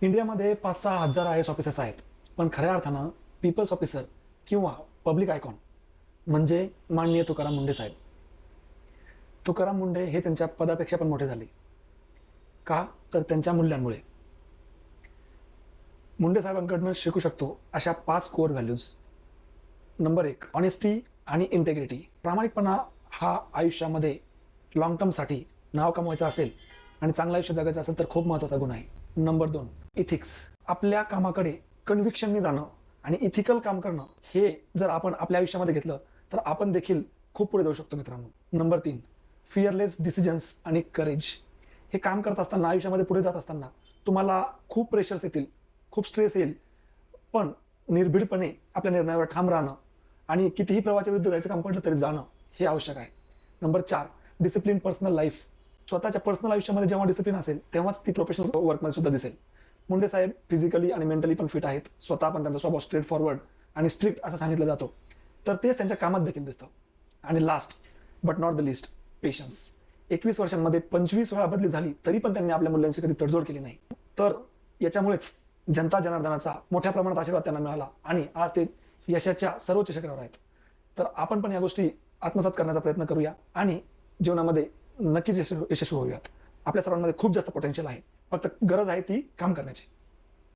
इंडियामध्ये 5-6 हजार I S officers आहेत, पण खऱ्या अर्थानं पीपल्स ऑफिसर किंवा पब्लिक आयकॉन म्हणजे माननीय तुकाराम मुंडे साहेब. तुकाराम मुंडे हे त्यांच्या पदापेक्षा पण मोठे झाले. का? तर त्यांच्या मूल्यांमुळे. मुंडे साहेबांकडनं शिकू शकतो अशा 5 कोर व्हॅल्यूज. नंबर 1, ऑनेस्टी आणि इंटेग्रिटी. प्रामाणिकपणा हा आयुष्यामध्ये लॉंग टर्मसाठी नाव कमवायचं असेल आणि चांगलं आयुष्य जगायचं असेल तर खूप महत्त्वाचा गुण आहे. Number 2, ethics. आपल्या कामाकडे कन्व्हिक्शननी जाणं आणि इथिकल काम करणं हे जर आपण आपल्या आयुष्यामध्ये घेतलं तर आपण देखील खूप पुढे जाऊ शकतो मित्रांनो. नंबर 3, फिअरलेस डिसिजन्स आणि करेज. हे काम करत असताना, आयुष्यामध्ये पुढे जात असताना तुम्हाला खूप प्रेशर्स येतील, खूप स्ट्रेस येईल, पण निर्भीडपणे आपल्या निर्णयावर ठाम राहणं आणि कितीही प्रवाहाच्या विरुद्ध जायचं काम पडलं तरी जाणं हे आवश्यक आहे. Number 4, discipline personal life. स्वतःच्या पर्सनल आयुष्यामध्ये जेव्हा डिसिप्लिन असेल तेव्हाच ती प्रोफेशनल वर्कमध्ये सुद्धा दिसेल. मुंडे साहेब फिजिकली आणि मेंटली पण फिट आहेत. स्वतः पण त्यांचा स्वभाव स्ट्रेट फॉरवर्ड आणि स्ट्रिक्ट असं सांगितलं जातो, तर तेच त्यांच्या कामात देखील दिसतं. आणि last but not the list, patience. 21 वर्षांमध्ये 25 वेळा बदली झाली तरी पण त्यांनी आपल्या मूल्यांची कधी तडजोड केली नाही. तर याच्यामुळेच जनता जनार्दनाचा मोठ्या प्रमाणात आशीर्वाद त्यांना मिळाला आणि आज ते यशाच्या सर्वोच्च शिखरावर आहेत. तर आपण पण या गोष्टी आत्मसात करण्याचा प्रयत्न करूया आणि जीवनामध्ये नक्कीच यशस्वी होऊयात. आपल्या सर्वांमध्ये खूप जास्त पोटेन्शियल आहे, फक्त गरज आहे ती काम करण्याची.